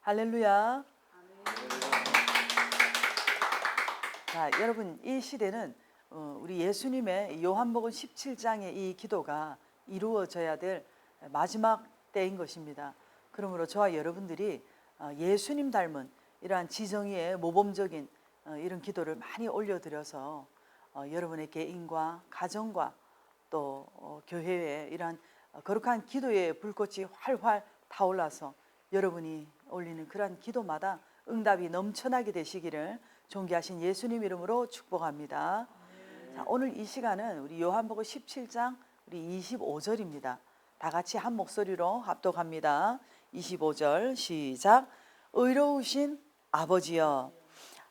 할렐루야. 자, 여러분, 이 시대는 우리 예수님의 요한복음 17장의 이 기도가 이루어져야 될 마지막 때인 것입니다. 그러므로 저와 여러분들이 예수님 닮은 이러한 지정의의 모범적인 이런 기도를 많이 올려드려서 여러분의 개인과 가정과 또 교회에 이러한 거룩한 기도의 불꽃이 활활 타올라서 여러분이 올리는 그러한 기도마다 응답이 넘쳐나게 되시기를 존귀하신 예수님 이름으로 축복합니다. 자, 오늘 이 시간은 우리 요한복음 17장 우리 25절입니다. 다 같이 한 목소리로 합독합니다. 25절 시작. 의로우신 아버지여,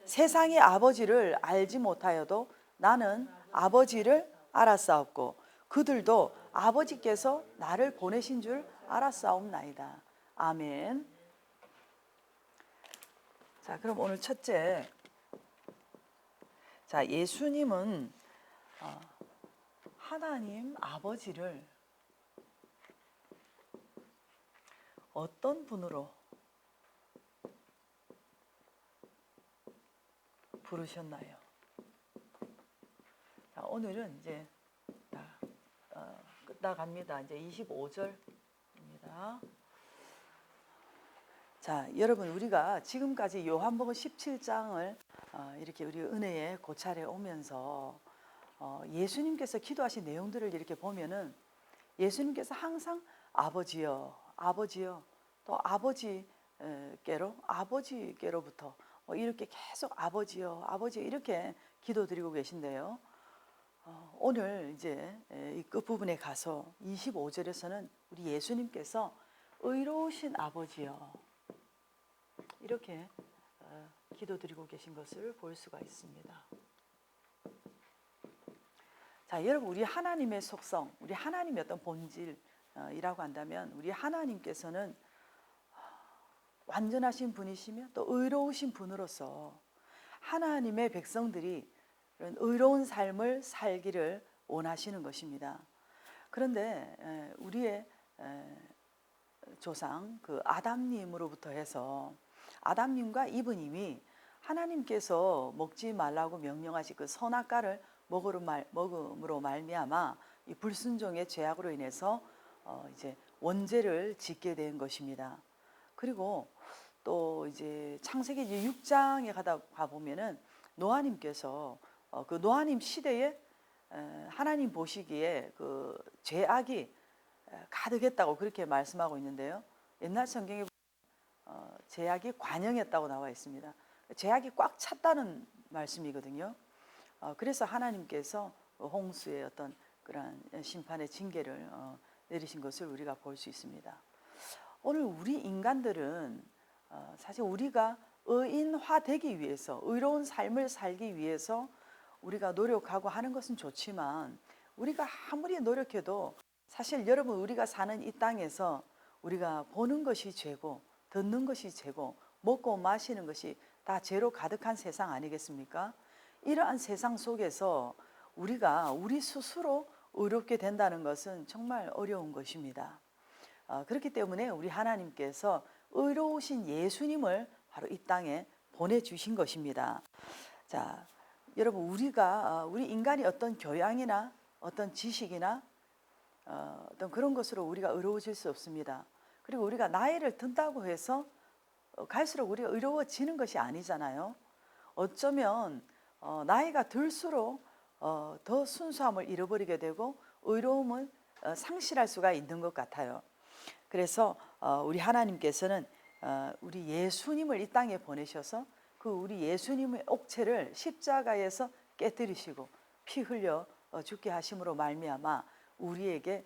세상의 아버지를 알지 못하여도 나는 아버지를 알았사옵고 그들도 아버지께서 나를 보내신 줄 알았사옵나이다. 아멘. 자, 그럼 오늘 첫째, 자, 예수님은 하나님 아버지를 어떤 분으로 부르셨나요? 자, 오늘은 이제 끝나갑니다. 이제 25절입니다. 자, 여러분, 우리가 지금까지 요한복음 17장을 이렇게 우리 은혜의 고찰에 오면서 예수님께서 기도하신 내용들을 이렇게 보면은 예수님께서 항상 아버지여, 아버지여, 또 아버지께로부터 이렇게 계속 아버지여, 아버지여 이렇게 기도드리고 계신데요. 오늘 이제 이 끝부분에 가서 25절에서는 우리 예수님께서 의로우신 아버지여 이렇게 기도드리고 계신 것을 볼 수가 있습니다. 자, 여러분, 우리 하나님의 속성, 우리 하나님의 어떤 본질이라고 한다면 우리 하나님께서는 완전하신 분이시며 또 의로우신 분으로서 하나님의 백성들이 이런 의로운 삶을 살기를 원하시는 것입니다. 그런데 우리의 조상 그 아담님으로부터 해서 아담님과 이브님이 하나님께서 먹지 말라고 명령하신 그 선악과를 먹음으로 말미암아 이 불순종의 죄악으로 인해서 이제 원죄를 짓게 된 것입니다. 그리고 또 이제 창세기 6장에 가 보면은 노아님께서 그 노아님 시대에 하나님 보시기에 그 죄악이 가득했다고 그렇게 말씀하고 있는데요. 옛날 성경에 죄악이 관영했다고 나와 있습니다. 죄악이 꽉 찼다는 말씀이거든요. 그래서 하나님께서 홍수의 어떤 그런 심판의 징계를 내리신 것을 우리가 볼 수 있습니다. 오늘 우리 인간들은 사실 우리가 의인화되기 위해서 의로운 삶을 살기 위해서 우리가 노력하고 하는 것은 좋지만 우리가 아무리 노력해도 사실 여러분 우리가 사는 이 땅에서 우리가 보는 것이 죄고 듣는 것이 죄고 먹고 마시는 것이 다 죄로 가득한 세상 아니겠습니까? 이러한 세상 속에서 우리가 우리 스스로 의롭게 된다는 것은 정말 어려운 것입니다. 그렇기 때문에 우리 하나님께서 의로우신 예수님을 바로 이 땅에 보내주신 것입니다. 자, 여러분 우리 인간이 어떤 교양이나 어떤 지식이나 어떤 그런 것으로 우리가 의로워질 수 없습니다. 그리고 우리가 나이를 든다고 해서 갈수록 우리가 의로워지는 것이 아니잖아요. 어쩌면 나이가 들수록 더 순수함을 잃어버리게 되고 의로움을 상실할 수가 있는 것 같아요. 그래서 우리 하나님께서는 우리 예수님을 이 땅에 보내셔서 그 우리 예수님의 옥체를 십자가에서 깨뜨리시고 피 흘려 죽게 하심으로 말미암아 우리에게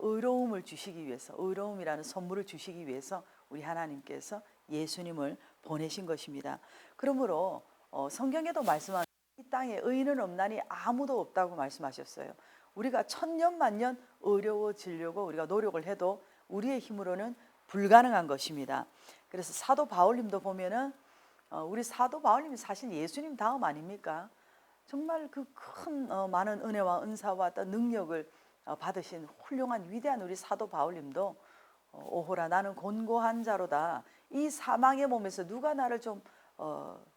의로움을 주시기 위해서 의로움이라는 선물을 주시기 위해서 우리 하나님께서 예수님을 보내신 것입니다. 그러므로 성경에도 말씀한 이 땅에 의인은 없나니 아무도 없다고 말씀하셨어요. 우리가 천년 만년 어려워지려고 우리가 노력을 해도 우리의 힘으로는 불가능한 것입니다. 그래서 사도 바울님도 보면은 우리 사도 바울님이 사실 예수님 다음 아닙니까? 정말 그 큰 많은 은혜와 은사와 또 능력을 받으신 훌륭한 위대한 우리 사도 바울님도 오호라 나는 곤고한 자로다. 이 사망의 몸에서 누가 나를 좀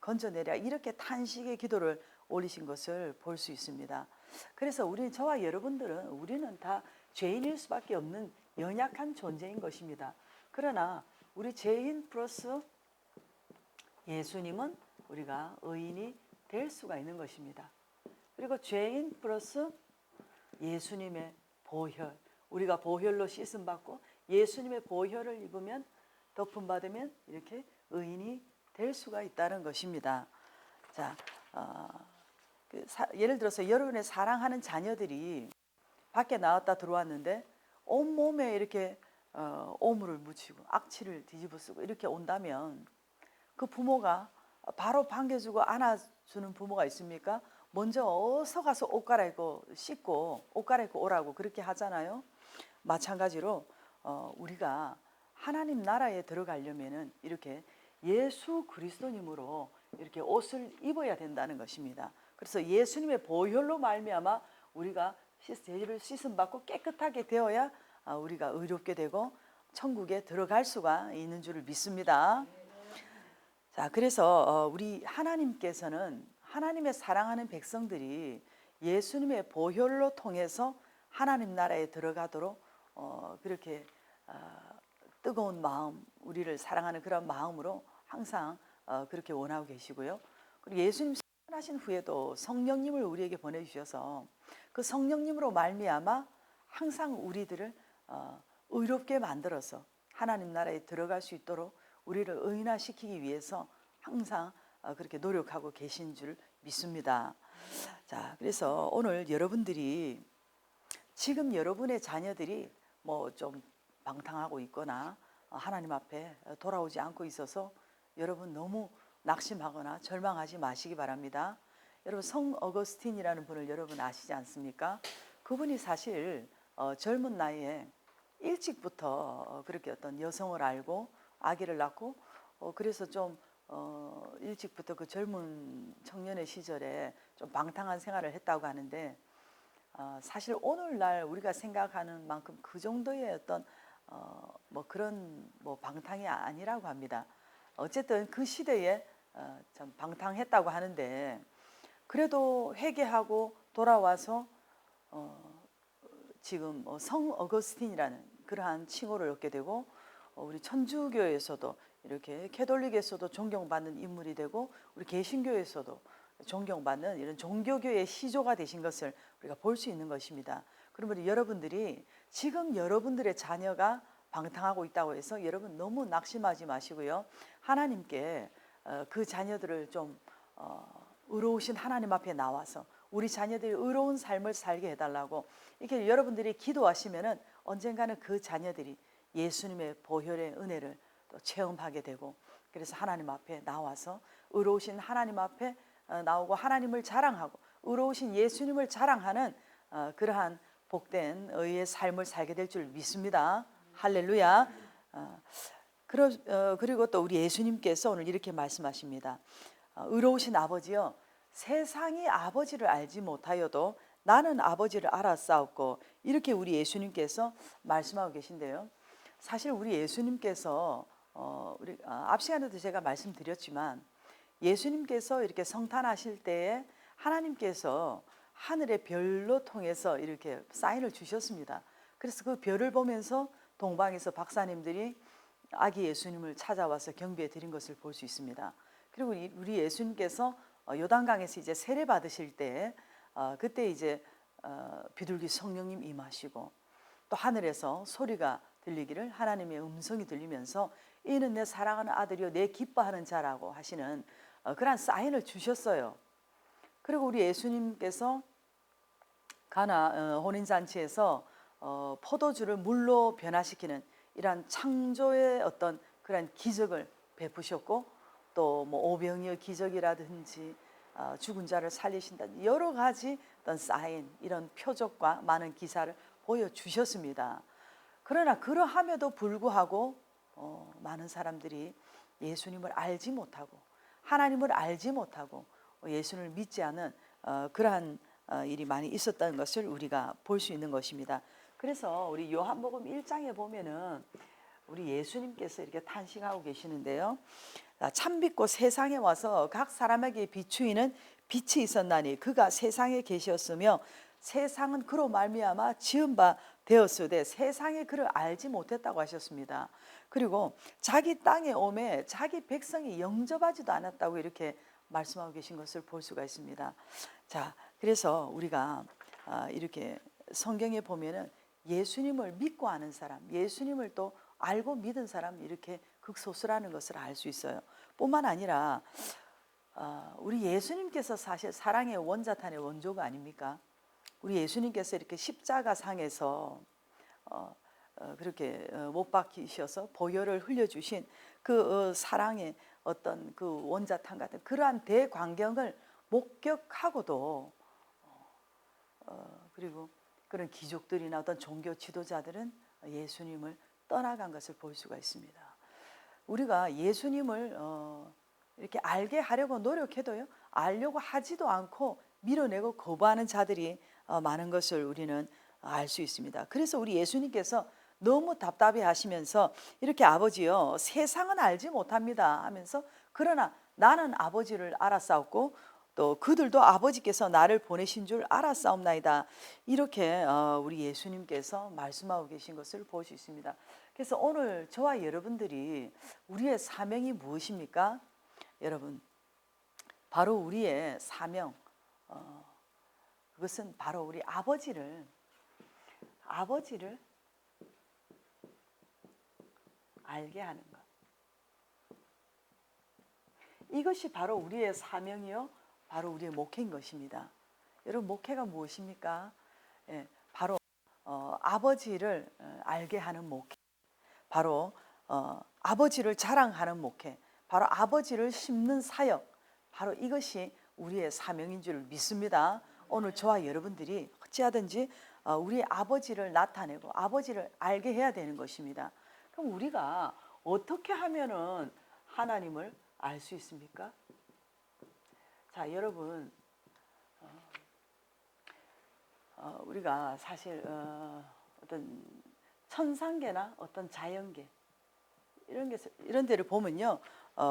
건져내랴. 이렇게 탄식의 기도를 올리신 것을 볼 수 있습니다. 그래서 저와 여러분들은 우리는 다 죄인일 수밖에 없는 연약한 존재인 것입니다. 그러나 우리 죄인 플러스 예수님은 우리가 의인이 될 수가 있는 것입니다. 그리고 죄인 플러스 예수님의 보혈, 우리가 보혈로 씻음 받고 예수님의 보혈을 입으면 덮음 받으면 이렇게 의인이 될 수가 있다는 것입니다. 자, 예를 들어서 여러분의 사랑하는 자녀들이 밖에 나왔다 들어왔는데 온 몸에 이렇게 오물을 묻히고 악취를 뒤집어 쓰고 이렇게 온다면 그 부모가 바로 반겨주고 안아주는 부모가 있습니까? 먼저 어서 가서 옷 갈아입고 씻고 옷 갈아입고 오라고 그렇게 하잖아요. 마찬가지로 우리가 하나님 나라에 들어가려면은 이렇게 예수 그리스도님으로 이렇게 옷을 입어야 된다는 것입니다. 그래서 예수님의 보혈로 말미암아 우리가 죄를 씻음 받고 깨끗하게 되어야 우리가 의롭게 되고 천국에 들어갈 수가 있는 줄을 믿습니다. 자, 그래서 우리 하나님께서는 하나님의 사랑하는 백성들이 예수님의 보혈로 통해서 하나님 나라에 들어가도록 그렇게 뜨거운 마음, 우리를 사랑하는 그런 마음으로 항상 그렇게 원하고 계시고요. 그리고 예수님 하신 후에도 성령님을 우리에게 보내주셔서 그 성령님으로 말미암아 항상 우리들을 의롭게 만들어서 하나님 나라에 들어갈 수 있도록 우리를 의인화시키기 위해서 항상 그렇게 노력하고 계신 줄 믿습니다. 자, 그래서 오늘 여러분들이 지금 여러분의 자녀들이 뭐 좀 방탕하고 있거나 하나님 앞에 돌아오지 않고 있어서 여러분 너무 낙심하거나 절망하지 마시기 바랍니다. 여러분 성 어거스틴이라는 분을 여러분 아시지 않습니까? 그분이 사실 젊은 나이에 일찍부터 그렇게 어떤 여성을 알고 아기를 낳고 그래서 좀 일찍부터 그 젊은 청년의 시절에 좀 방탕한 생활을 했다고 하는데 사실 오늘날 우리가 생각하는 만큼 그 정도의 어떤 뭐 그런 뭐 방탕이 아니라고 합니다. 어쨌든 그 시대에 참 방탕했다고 하는데 그래도 회개하고 돌아와서 지금 성 어거스틴이라는 그러한 칭호를 얻게 되고 우리 천주교에서도 이렇게 캐톨릭에서도 존경받는 인물이 되고 우리 개신교에서도 존경받는 이런 종교교의 시조가 되신 것을 우리가 볼 수 있는 것입니다. 그러면 여러분들이 지금 여러분들의 자녀가 방탕하고 있다고 해서 여러분 너무 낙심하지 마시고요. 하나님께 그 자녀들을 좀 의로우신 하나님 앞에 나와서 우리 자녀들이 의로운 삶을 살게 해달라고 이렇게 여러분들이 기도하시면은 언젠가는 그 자녀들이 예수님의 보혈의 은혜를 또 체험하게 되고 그래서 하나님 앞에 나와서 의로우신 하나님 앞에 나오고 하나님을 자랑하고 의로우신 예수님을 자랑하는 그러한 복된 의의 삶을 살게 될 줄 믿습니다. 할렐루야. 그리고 또 우리 예수님께서 오늘 이렇게 말씀하십니다. 의로우신 아버지여 세상이 아버지를 알지 못하여도 나는 아버지를 알았사옵고 이렇게 우리 예수님께서 말씀하고 계신데요. 사실 우리 예수님께서 우리 앞 시간에도 제가 말씀드렸지만 예수님께서 이렇게 성탄하실 때에 하나님께서 하늘의 별로 통해서 이렇게 사인을 주셨습니다. 그래서 그 별을 보면서 동방에서 박사님들이 아기 예수님을 찾아와서 경배해 드린 것을 볼 수 있습니다. 그리고 우리 예수님께서 요단강에서 이제 세례 받으실 때 그때 이제 비둘기 성령님 임하시고 또 하늘에서 소리가 들리기를 하나님의 음성이 들리면서 이는 내 사랑하는 아들이요 내 기뻐하는 자라고 하시는 그런 사인을 주셨어요. 그리고 우리 예수님께서 가나 혼인잔치에서 포도주를 물로 변화시키는 이러한 창조의 어떤 그런 기적을 베푸셨고 또 뭐 오병이어 기적이라든지 죽은 자를 살리신다 여러 가지 어떤 사인 이런 표적과 많은 기사를 보여주셨습니다. 그러나 그러함에도 불구하고 많은 사람들이 예수님을 알지 못하고 하나님을 알지 못하고 예수님을 믿지 않은 그러한 일이 많이 있었다는 것을 우리가 볼 수 있는 것입니다. 그래서 우리 요한복음 1장에 보면은 우리 예수님께서 이렇게 탄식하고 계시는데요. 참빛고 세상에 와서 각 사람에게 비추이는 빛이 있었나니 그가 세상에 계셨으며 세상은 그로 말미암아 지은 바 되었으되 세상에 그를 알지 못했다고 하셨습니다. 그리고 자기 땅에 오매 자기 백성이 영접하지도 않았다고 이렇게 말씀하고 계신 것을 볼 수가 있습니다. 자, 그래서 우리가 이렇게 성경에 보면은 예수님을 믿고 아는 사람, 예수님을 또 알고 믿은 사람 이렇게 극소수라는 것을 알 수 있어요. 뿐만 아니라 우리 예수님께서 사실 사랑의 원자탄의 원조가 아닙니까? 우리 예수님께서 이렇게 십자가상에서 그렇게 못 박히셔서 보혈을 흘려주신 그 사랑의 어떤 그 원자탄 같은 그러한 대광경을 목격하고도 그리고 그런 귀족들이나 어떤 종교 지도자들은 예수님을 떠나간 것을 볼 수가 있습니다. 우리가 예수님을 이렇게 알게 하려고 노력해도요, 알려고 하지도 않고 밀어내고 거부하는 자들이 많은 것을 우리는 알 수 있습니다. 그래서 우리 예수님께서 너무 답답해 하시면서 이렇게 아버지요, 세상은 알지 못합니다 하면서 그러나 나는 아버지를 알았사옵고 또 그들도 아버지께서 나를 보내신 줄 알았사옵나이다. 이렇게 우리 예수님께서 말씀하고 계신 것을 볼 수 있습니다. 그래서 오늘 저와 여러분들이 우리의 사명이 무엇입니까? 여러분, 바로 우리의 사명, 그것은 바로 우리 아버지를 알게 하는 것. 이것이 바로 우리의 사명이요, 바로 우리의 목회인 것입니다. 여러분, 목회가 무엇입니까? 예, 바로 아버지를 알게 하는 목회, 바로 아버지를 자랑하는 목회, 바로 아버지를 심는 사역, 바로 이것이 우리의 사명인 줄 믿습니다. 오늘 저와 여러분들이 어찌하든지 우리 아버지를 나타내고 아버지를 알게 해야 되는 것입니다. 그럼 우리가 어떻게 하면은 하나님을 알 수 있습니까? 자, 여러분, 우리가 사실 어떤 천상계나 어떤 자연계 이런 데를 보면요,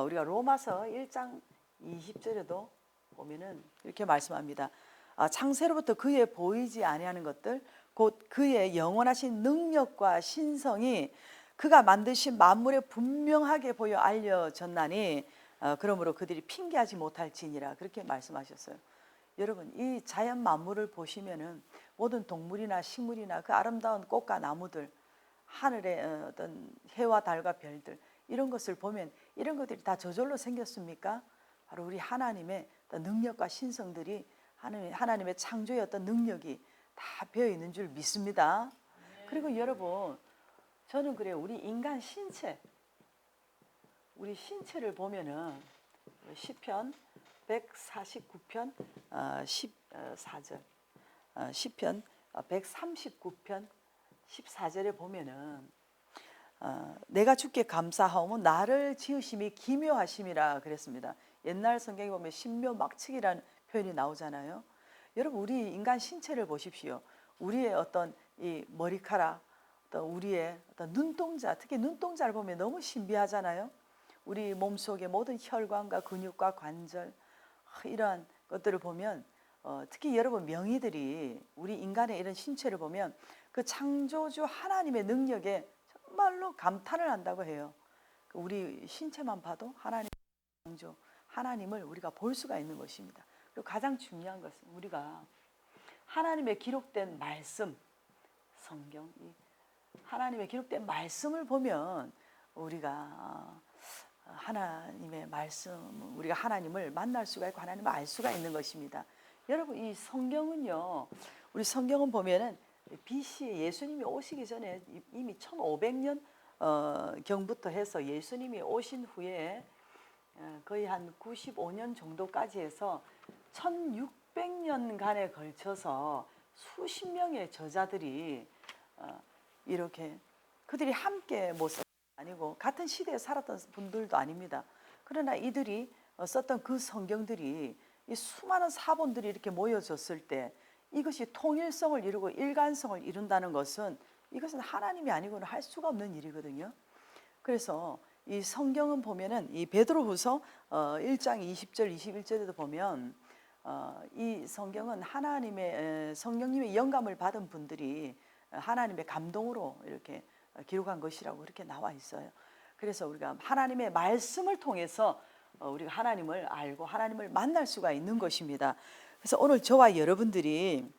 우리가 로마서 1장 20절에도 보면은 이렇게 말씀합니다. 창세로부터 그의 보이지 아니하는 것들 곧 그의 영원하신 능력과 신성이 그가 만드신 만물에 분명하게 보여 알려졌나니 그러므로 그들이 핑계하지 못할지니라 그렇게 말씀하셨어요. 여러분, 이 자연 만물을 보시면은 모든 동물이나 식물이나 그 아름다운 꽃과 나무들, 하늘의 어떤 해와 달과 별들 이런 것을 보면 이런 것들이 다 저절로 생겼습니까? 바로 우리 하나님의 능력과 신성들이 하나님의 창조의 어떤 능력이 다 배어 있는 줄 믿습니다. 그리고 여러분, 저는 그래요. 우리 인간 신체, 우리 신체를 보면은 시편 149편 14절, 시편 139편 14절에 보면은 내가 주께 감사하오며 나를 지으심이 기묘하심이라 그랬습니다. 옛날 성경에 보면 신묘막측이라는 표현이 나오잖아요. 여러분, 우리 인간 신체를 보십시오. 우리의 어떤 이 머리카락, 또 우리의 어떤 눈동자, 특히 눈동자를 보면 너무 신비하잖아요. 우리 몸속의 모든 혈관과 근육과 관절, 이러한 것들을 보면 특히 여러분 명의들이 우리 인간의 이런 신체를 보면 그 창조주 하나님의 능력에 정말로 감탄을 한다고 해요. 우리 신체만 봐도 하나님의 창조, 하나님을 우리가 볼 수가 있는 것입니다. 그리고 가장 중요한 것은 우리가 하나님의 기록된 말씀, 성경, 하나님의 기록된 말씀을 보면 우리가 하나님의 말씀, 우리가 하나님을 만날 수가 있고 하나님을 알 수가 있는 것입니다. 여러분, 이 성경은요, 우리 성경은 보면은 BC 예수님이 오시기 전에 이미 1500년 경부터 해서 예수님이 오신 후에 거의 한 95년 정도까지 해서 1600년간에 걸쳐서 수십 명의 저자들이 이렇게 그들이 함께 못 아니고 같은 시대에 살았던 분들도 아닙니다. 그러나 이들이 썼던 그 성경들이 이 수많은 사본들이 이렇게 모여졌을 때 이것이 통일성을 이루고 일관성을 이룬다는 것은 이것은 하나님이 아니고는 할 수가 없는 일이거든요. 그래서 이 성경은 보면은 이 베드로후서 1장 20절 21절에도 보면 이 성경은 하나님의 성령님의 영감을 받은 분들이 하나님의 감동으로 이렇게 기록한 것이라고 그렇게 나와 있어요. 그래서 우리가 하나님의 말씀을 통해서 우리가 하나님을 알고 하나님을 만날 수가 있는 것입니다. 그래서 오늘 저와 여러분들이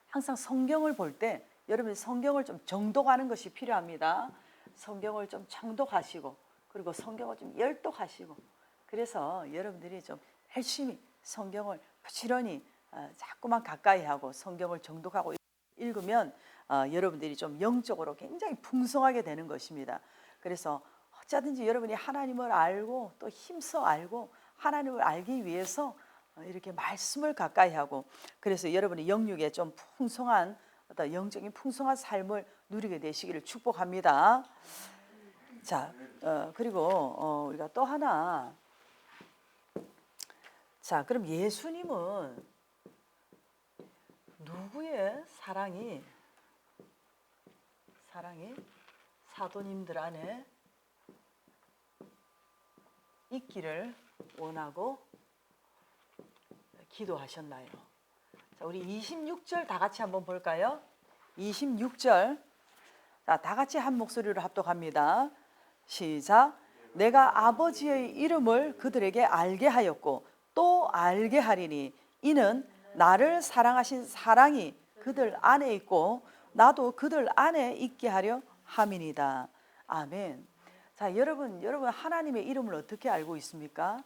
항상 성경을 볼 때 여러분이 성경을 좀 정독하는 것이 필요합니다. 성경을 좀 정독하시고 그리고 성경을 좀 열독하시고 그래서 여러분들이 좀 열심히 성경을 부지런히 자꾸만 가까이 하고 성경을 정독하고 읽으면 여러분들이 좀 영적으로 굉장히 풍성하게 되는 것입니다. 그래서 어쩌든지 여러분이 하나님을 알고 또 힘써 알고 하나님을 알기 위해서 이렇게 말씀을 가까이 하고 그래서 여러분이 영육에 좀 풍성한 어떤 영적인 풍성한 삶을 누리게 되시기를 축복합니다. 자, 그리고 우리가 또 하나 자, 그럼 예수님은 누구의 사랑이 사도님들 안에 있기를 원하고 기도하셨나요? 자, 우리 26절 다 같이 한번 볼까요? 26절. 자, 다 같이 한 목소리로 합독합니다. 시작. 내가 아버지의 이름을 그들에게 알게 하였고 또 알게 하리니 이는 나를 사랑하신 사랑이 그들 안에 있고 나도 그들 안에 있게 하려 함이니이다. 아멘. 자, 여러분 하나님의 이름을 어떻게 알고 있습니까?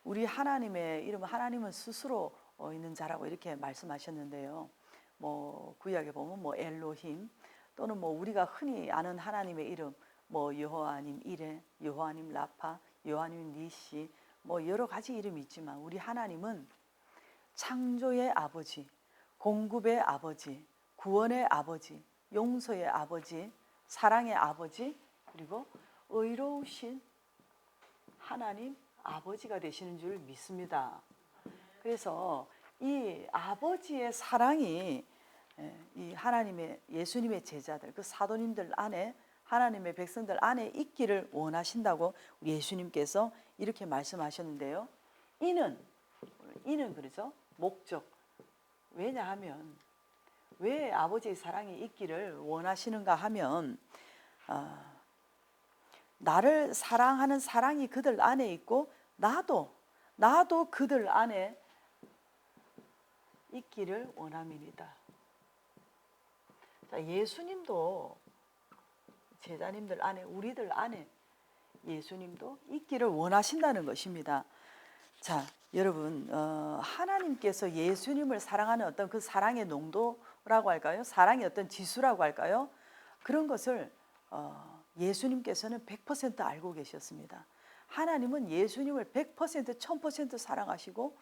우리 하나님의 이름은 하나님은 스스로 있는 자라고 이렇게 말씀하셨는데요. 뭐 구약에 보면 뭐 엘로힘 또는 뭐 우리가 흔히 아는 하나님의 이름 뭐 여호와님 이레, 여호와님 라파, 여호와님 니시 뭐 여러 가지 이름이 있지만 우리 하나님은 창조의 아버지, 공급의 아버지, 구원의 아버지, 용서의 아버지, 사랑의 아버지 그리고 의로우신 하나님 아버지가 되시는 줄 믿습니다. 그래서 이 아버지의 사랑이 이 하나님의 예수님의 제자들 그 사도님들 안에 하나님의 백성들 안에 있기를 원하신다고 예수님께서 이렇게 말씀하셨는데요. 이는 그러죠. 목적. 왜냐하면 왜 아버지의 사랑이 있기를 원하시는가 하면 나를 사랑하는 사랑이 그들 안에 있고 나도 그들 안에 있기를 원함이니이다. 자, 예수님도 제자님들 안에 우리들 안에 예수님도 있기를 원하신다는 것입니다. 자, 여러분 하나님께서 예수님을 사랑하는 어떤 그 사랑의 농도라고 할까요? 사랑의 어떤 지수라고 할까요? 그런 것을 예수님께서는 100% 알고 계셨습니다. 하나님은 예수님을 100% 1000% 사랑하시고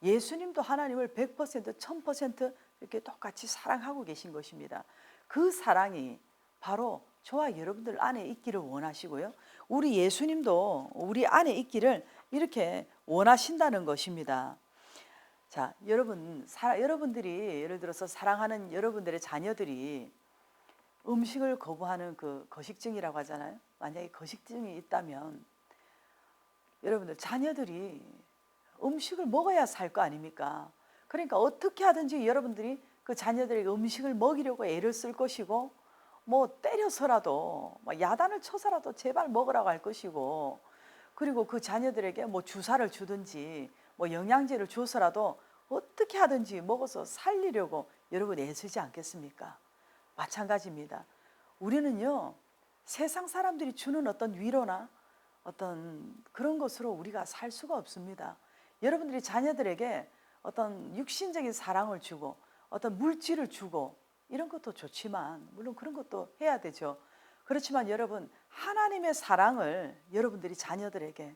예수님도 하나님을 100% 1000% 이렇게 똑같이 사랑하고 계신 것입니다. 그 사랑이 바로 저와 여러분들 안에 있기를 원하시고요. 우리 예수님도 우리 안에 있기를 이렇게 원하신다는 것입니다. 자, 여러분들이 예를 들어서 사랑하는 여러분들의 자녀들이 음식을 거부하는 그 거식증이라고 하잖아요. 만약에 거식증이 있다면 여러분들 자녀들이 음식을 먹어야 살 거 아닙니까? 그러니까 어떻게 하든지 여러분들이 그 자녀들에게 음식을 먹이려고 애를 쓸 것이고 뭐 때려서라도 야단을 쳐서라도 제발 먹으라고 할 것이고 그리고 그 자녀들에게 뭐 주사를 주든지 뭐 영양제를 줘서라도 어떻게 하든지 먹어서 살리려고 여러분 애쓰지 않겠습니까? 마찬가지입니다. 우리는요 세상 사람들이 주는 어떤 위로나 어떤 그런 것으로 우리가 살 수가 없습니다. 여러분들이 자녀들에게 어떤 육신적인 사랑을 주고 어떤 물질을 주고 이런 것도 좋지만 물론 그런 것도 해야 되죠. 그렇지만 여러분 하나님의 사랑을 여러분들이 자녀들에게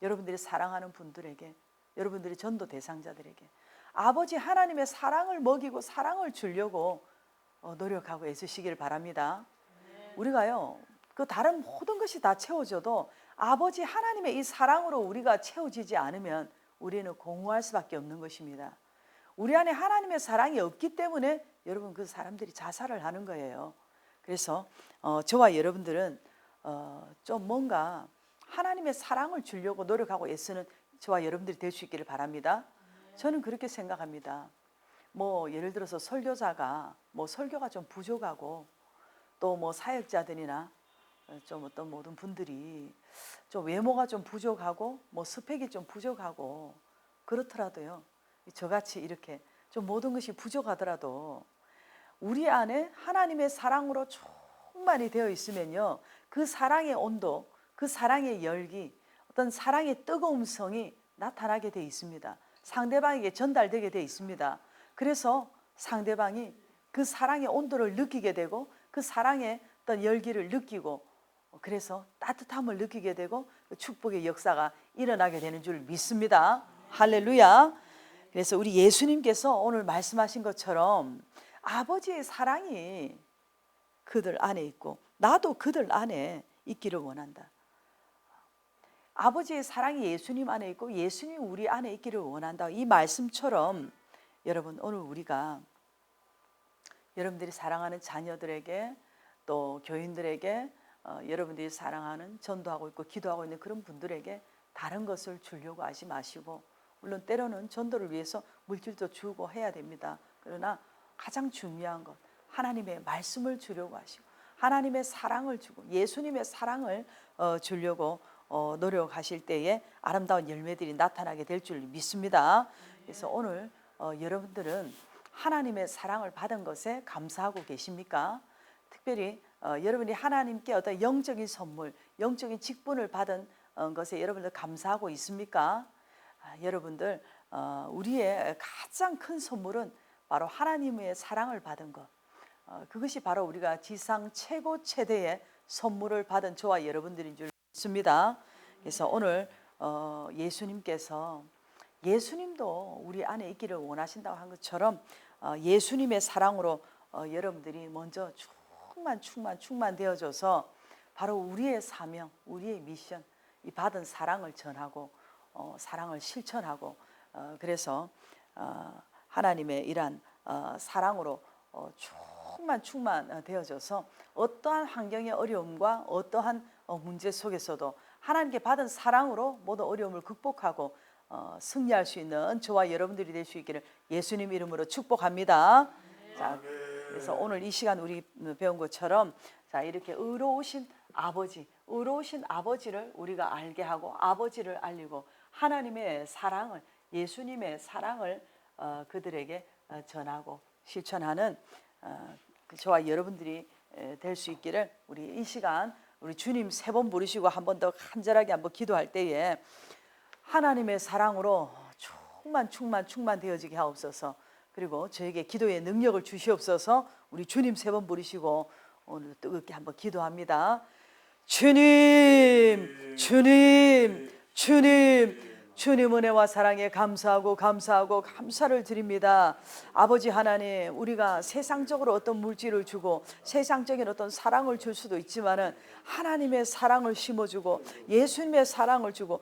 여러분들이 사랑하는 분들에게 여러분들이 전도 대상자들에게 아버지 하나님의 사랑을 먹이고 사랑을 주려고 노력하고 애쓰시기를 바랍니다. 우리가요 그 다른 모든 것이 다 채워져도 아버지 하나님의 이 사랑으로 우리가 채워지지 않으면 우리는 공허할 수밖에 없는 것입니다. 우리 안에 하나님의 사랑이 없기 때문에 여러분 그 사람들이 자살을 하는 거예요. 그래서 저와 여러분들은 좀 뭔가 하나님의 사랑을 주려고 노력하고 애쓰는 저와 여러분들이 될 수 있기를 바랍니다. 저는 그렇게 생각합니다. 뭐 예를 들어서 설교자가 뭐 설교가 좀 부족하고 또 뭐 사역자들이나 좀 어떤 모든 분들이 좀 외모가 좀 부족하고 뭐 스펙이 좀 부족하고 그렇더라도요. 저같이 이렇게 좀 모든 것이 부족하더라도 우리 안에 하나님의 사랑으로 충만히 되어 있으면요. 그 사랑의 온도, 그 사랑의 열기, 어떤 사랑의 뜨거움성이 나타나게 되어 있습니다. 상대방에게 전달되게 되어 있습니다. 그래서 상대방이 그 사랑의 온도를 느끼게 되고 그 사랑의 어떤 열기를 느끼고 그래서 따뜻함을 느끼게 되고 축복의 역사가 일어나게 되는 줄 믿습니다. 할렐루야. 그래서 우리 예수님께서 오늘 말씀하신 것처럼 아버지의 사랑이 그들 안에 있고 나도 그들 안에 있기를 원한다. 아버지의 사랑이 예수님 안에 있고 예수님이 우리 안에 있기를 원한다. 이 말씀처럼 여러분 오늘 우리가 여러분들이 사랑하는 자녀들에게 또 교인들에게 여러분들이 사랑하는 전도하고 있고 기도하고 있는 그런 분들에게 다른 것을 주려고 하지 마시고 물론 때로는 전도를 위해서 물질도 주고 해야 됩니다. 그러나 가장 중요한 것 하나님의 말씀을 주려고 하시고 하나님의 사랑을 주고 예수님의 사랑을 주려고 노력하실 때에 아름다운 열매들이 나타나게 될 줄 믿습니다. 그래서 오늘 여러분들은 하나님의 사랑을 받은 것에 감사하고 계십니까? 특별히 여러분이 하나님께 어떤 영적인 선물, 영적인 직분을 받은 것에 여러분들 감사하고 있습니까? 여러분들 우리의 가장 큰 선물은 바로 하나님의 사랑을 받은 것. 그것이 바로 우리가 지상 최고 최대의 선물을 받은 저와 여러분들인 줄 믿습니다. 그래서 오늘 예수님께서 예수님도 우리 안에 있기를 원하신다고 한 것처럼 예수님의 사랑으로 여러분들이 먼저 충만되어져서 바로 우리의 사명, 우리의 미션, 이 받은 사랑을 전하고 사랑을 실천하고 그래서 하나님의 이러한 사랑으로 충만되어져서 어떠한 환경의 어려움과 어떠한 문제 속에서도 하나님께 받은 사랑으로 모든 어려움을 극복하고 승리할 수 있는 저와 여러분들이 될 수 있기를 예수님 이름으로 축복합니다. 자, 그래서 오늘 이 시간 우리 배운 것처럼 자 이렇게 의로우신 아버지를 우리가 알게 하고 아버지를 알리고 하나님의 사랑을 예수님의 사랑을 그들에게 전하고 실천하는 저와 여러분들이 될 수 있기를 우리 이 시간 우리 주님 3번 부르시고 한 번 더 간절하게 한번 기도할 때에 하나님의 사랑으로 충만되어지게 하옵소서. 그리고 저에게 기도의 능력을 주시옵소서. 우리 주님 3번 부르시고 오늘 뜨겁게 한번 기도합니다. 주님, 주님, 주님, 주님 은혜와 사랑에 감사하고 감사를 드립니다. 아버지 하나님, 우리가 세상적으로 어떤 물질을 주고 세상적인 어떤 사랑을 줄 수도 있지만은 하나님의 사랑을 심어주고 예수님의 사랑을 주고